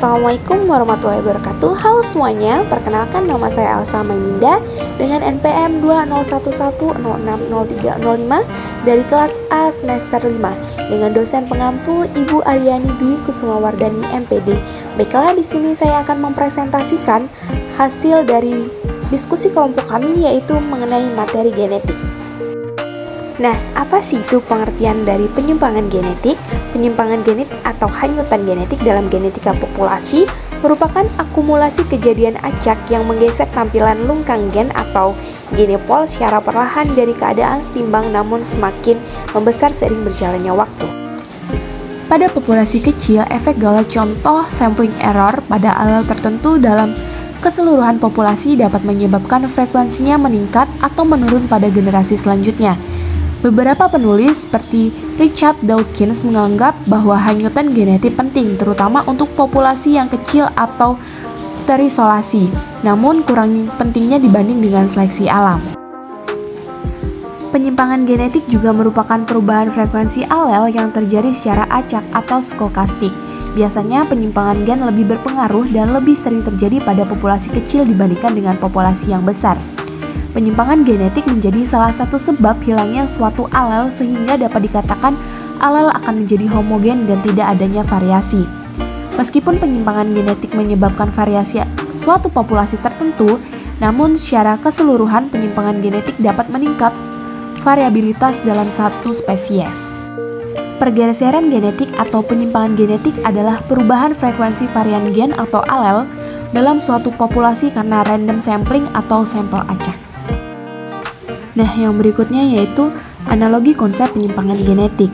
Assalamualaikum warahmatullahi wabarakatuh. Halo semuanya, perkenalkan nama saya Elsa Maiminda dengan NPM 2011060305 dari kelas A semester 5 dengan dosen pengampu Ibu Aryani Dwi Kusumawardani MPD. Baiklah, di sini saya akan mempresentasikan hasil dari diskusi kelompok kami yaitu mengenai materi genetik. Nah, apa sih itu pengertian dari penyimpangan genetik? Penyimpangan genetik atau hanyutan genetik dalam genetika populasi merupakan akumulasi kejadian acak yang menggeser tampilan lungkang gen atau genepol secara perlahan dari keadaan setimbang namun semakin membesar seiring berjalannya waktu. Pada populasi kecil, efek Gauge contoh sampling error pada alel tertentu dalam keseluruhan populasi dapat menyebabkan frekuensinya meningkat atau menurun pada generasi selanjutnya. Beberapa penulis seperti Richard Dawkins menganggap bahwa hanyutan genetik penting terutama untuk populasi yang kecil atau terisolasi, namun kurang pentingnya dibanding dengan seleksi alam. Penyimpangan genetik juga merupakan perubahan frekuensi alel yang terjadi secara acak atau skokastik. Biasanya penyimpangan gen lebih berpengaruh dan lebih sering terjadi pada populasi kecil dibandingkan dengan populasi yang besar. Penyimpangan genetik menjadi salah satu sebab hilangnya suatu alel sehingga dapat dikatakan alel akan menjadi homogen dan tidak adanya variasi. Meskipun penyimpangan genetik menyebabkan variasi suatu populasi tertentu, namun secara keseluruhan penyimpangan genetik dapat meningkat variabilitas dalam satu spesies. Pergeseran genetik atau penyimpangan genetik adalah perubahan frekuensi varian gen atau alel dalam suatu populasi karena random sampling atau sampel acak. Nah, yang berikutnya yaitu analogi konsep penyimpangan genetik.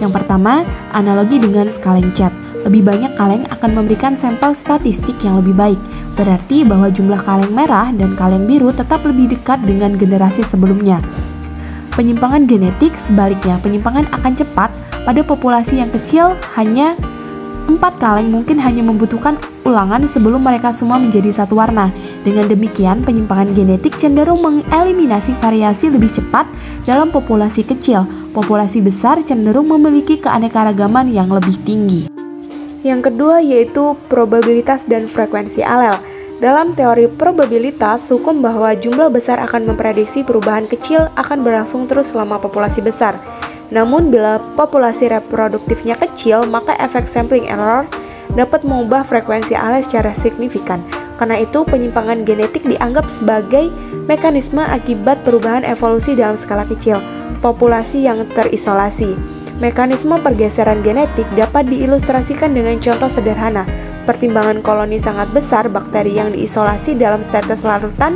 Yang pertama, analogi dengan kaleng cat. Lebih banyak kaleng akan memberikan sampel statistik yang lebih baik. Berarti bahwa jumlah kaleng merah dan kaleng biru tetap lebih dekat dengan generasi sebelumnya. Penyimpangan genetik sebaliknya, penyimpangan akan cepat pada populasi yang kecil, hanya 4 kaleng mungkin hanya membutuhkan ulangan sebelum mereka semua menjadi satu warna. Dengan demikian, penyimpangan genetik cenderung mengeliminasi variasi lebih cepat dalam populasi kecil. Populasi besar cenderung memiliki keanekaragaman yang lebih tinggi. Yang kedua yaitu probabilitas dan frekuensi alel. Dalam teori probabilitas, hukum bahwa jumlah besar akan memprediksi perubahan kecil akan berlangsung terus selama populasi besar. Namun bila populasi reproduktifnya kecil, maka efek sampling error dapat mengubah frekuensi alel secara signifikan. Karena itu, penyimpangan genetik dianggap sebagai mekanisme akibat perubahan evolusi dalam skala kecil, populasi yang terisolasi. Mekanisme pergeseran genetik dapat diilustrasikan dengan contoh sederhana. Pertimbangan koloni sangat besar bakteri yang diisolasi dalam status larutan.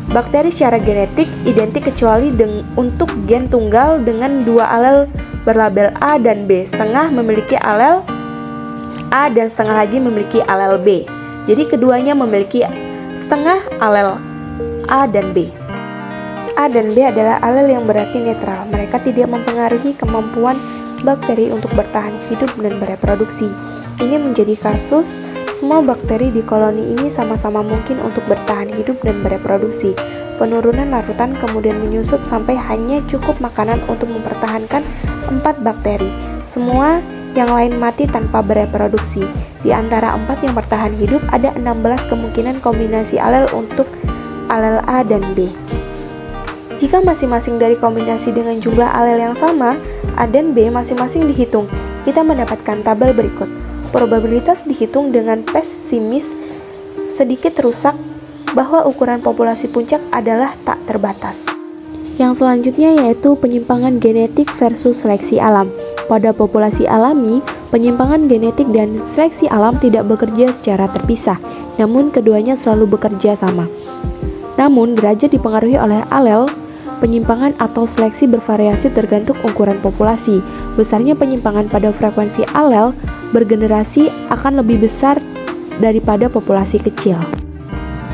Bakteri secara genetik identik kecuali untuk gen tunggal dengan dua alel berlabel A dan B. Setengah memiliki alel A dan setengah lagi memiliki alel B. Jadi keduanya memiliki setengah alel A dan B. A dan B adalah alel yang berarti netral. Mereka tidak mempengaruhi kemampuan bakteri untuk bertahan hidup dan bereproduksi. Ini menjadi kasus semua bakteri di koloni ini sama-sama mungkin untuk bertahan hidup dan bereproduksi. Penurunan larutan kemudian menyusut sampai hanya cukup makanan untuk mempertahankan 4 bakteri. Semua yang lain mati tanpa bereproduksi. Di antara 4 yang bertahan hidup, ada 16 kemungkinan kombinasi alel untuk alel A dan B. Jika masing-masing dari kombinasi dengan jumlah alel yang sama, A dan B masing-masing dihitung, kita mendapatkan tabel berikut. Probabilitas dihitung dengan pesimis, sedikit rusak, bahwa ukuran populasi puncak adalah tak terbatas. Yang selanjutnya yaitu penyimpangan genetik versus seleksi alam. Pada populasi alami, penyimpangan genetik dan seleksi alam tidak bekerja secara terpisah, namun keduanya selalu bekerja sama. Namun, derajat dipengaruhi oleh alel. Penyimpangan atau seleksi bervariasi tergantung ukuran populasi. Besarnya penyimpangan pada frekuensi alel bergenerasi akan lebih besar daripada populasi kecil.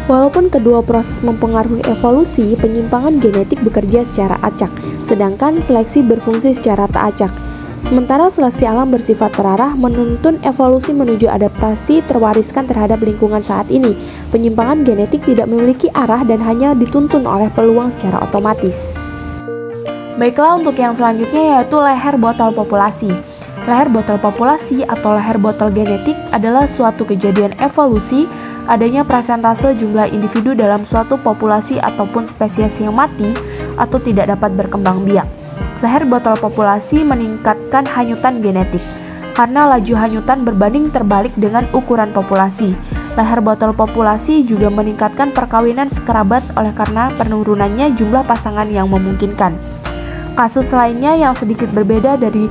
Walaupun kedua proses mempengaruhi evolusi, penyimpangan genetik bekerja secara acak, sedangkan seleksi berfungsi secara tak acak. Sementara seleksi alam bersifat terarah, menuntun evolusi menuju adaptasi terwariskan terhadap lingkungan saat ini. Penyimpangan genetik tidak memiliki arah dan hanya dituntun oleh peluang secara otomatis. Baiklah, untuk yang selanjutnya yaitu leher botol populasi. Leher botol populasi atau leher botol genetik adalah suatu kejadian evolusi adanya persentase jumlah individu dalam suatu populasi ataupun spesies yang mati atau tidak dapat berkembang biak. Leher botol populasi meningkatkan hanyutan genetik karena laju hanyutan berbanding terbalik dengan ukuran populasi. Leher botol populasi juga meningkatkan perkawinan sekerabat oleh karena penurunannya jumlah pasangan yang memungkinkan. Kasus lainnya yang sedikit berbeda dari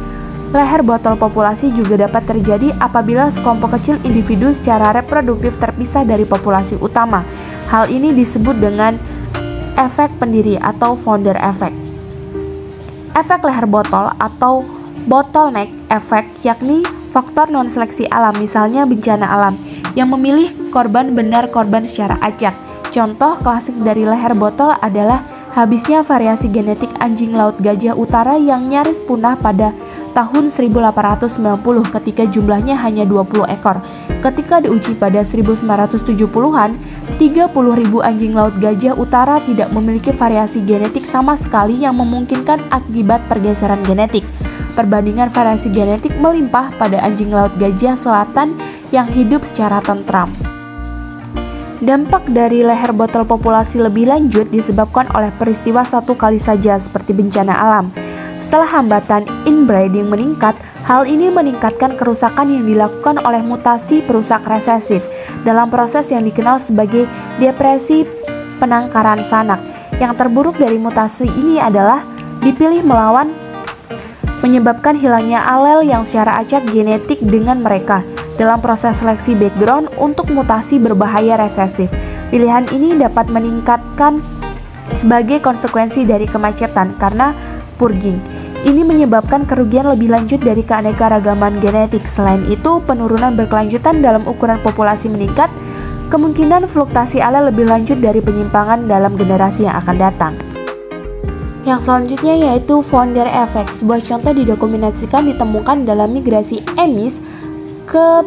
leher botol populasi juga dapat terjadi apabila sekelompok kecil individu secara reproduktif terpisah dari populasi utama. Hal ini disebut dengan efek pendiri atau founder effect. Efek leher botol atau bottleneck effect yakni faktor non-seleksi alam, misalnya bencana alam, yang memilih korban benar korban secara acak. Contoh klasik dari leher botol adalah habisnya variasi genetik anjing laut gajah utara yang nyaris punah pada tahun 1890 ketika jumlahnya hanya 20 ekor. Ketika diuji pada 1970-an, 30.000 anjing laut gajah utara tidak memiliki variasi genetik sama sekali yang memungkinkan akibat pergeseran genetik. Perbandingan variasi genetik melimpah pada anjing laut gajah selatan yang hidup secara tentram. Dampak dari leher botol populasi lebih lanjut disebabkan oleh peristiwa satu kali saja seperti bencana alam. Setelah hambatan inbreeding meningkat, hal ini meningkatkan kerusakan yang dilakukan oleh mutasi perusak resesif dalam proses yang dikenal sebagai depresi penangkaran sanak. Yang terburuk dari mutasi ini adalah dipilih melawan menyebabkan hilangnya alel yang secara acak genetik dengan mereka dalam proses seleksi background untuk mutasi berbahaya resesif. Pilihan ini dapat meningkatkan sebagai konsekuensi dari kemacetan karena purging. Ini menyebabkan kerugian lebih lanjut dari keanekaragaman genetik. Selain itu, penurunan berkelanjutan dalam ukuran populasi meningkat, kemungkinan fluktuasi alel lebih lanjut dari penyimpangan dalam generasi yang akan datang. Yang selanjutnya yaitu founder effect. Sebuah contoh didokumentasikan ditemukan dalam migrasi Amish ke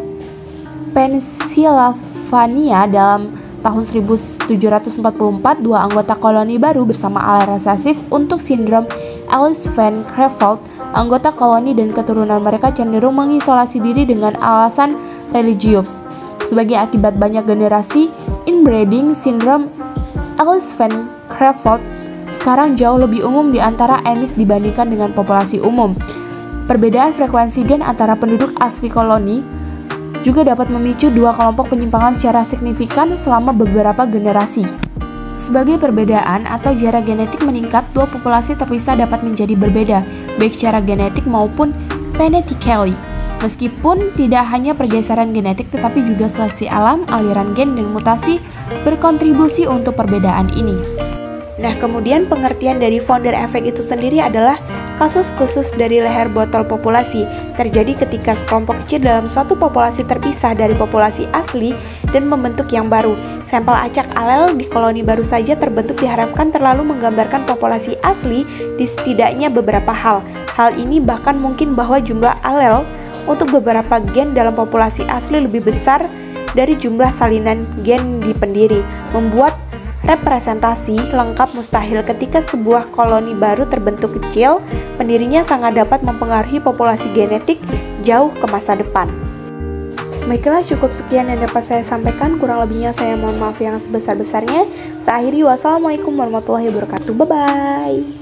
Pennsylvania dalam tahun 1744. Dua anggota koloni baru bersama alel resesif untuk sindrom Ellis Van Creveld. Anggota koloni dan keturunan mereka cenderung mengisolasi diri dengan alasan religius. Sebagai akibat banyak generasi inbreeding, sindrom Ellis Van Creveld sekarang jauh lebih umum di antara Amish dibandingkan dengan populasi umum. Perbedaan frekuensi gen antara penduduk asli koloni juga dapat memicu dua kelompok penyimpangan secara signifikan selama beberapa generasi. Sebagai perbedaan atau jarak genetik meningkat, dua populasi terpisah dapat menjadi berbeda, baik secara genetik maupun genetically. Meskipun tidak hanya pergeseran genetik, tetapi juga seleksi alam, aliran gen, dan mutasi berkontribusi untuk perbedaan ini. Nah, kemudian pengertian dari founder effect itu sendiri adalah kasus khusus dari leher botol populasi terjadi ketika sekelompok kecil dalam suatu populasi terpisah dari populasi asli dan membentuk yang baru. Sampel acak alel di koloni baru saja terbentuk diharapkan terlalu menggambarkan populasi asli di setidaknya beberapa hal. Hal ini bahkan mungkin bahwa jumlah alel untuk beberapa gen dalam populasi asli lebih besar dari jumlah salinan gen di pendiri, membuat representasi lengkap mustahil. Ketika sebuah koloni baru terbentuk kecil, pendirinya sangat dapat mempengaruhi populasi genetik jauh ke masa depan. Baiklah, cukup sekian yang dapat saya sampaikan. Kurang lebihnya saya mohon maaf yang sebesar-besarnya. Saya akhiri, wassalamualaikum warahmatullahi wabarakatuh. Bye-bye.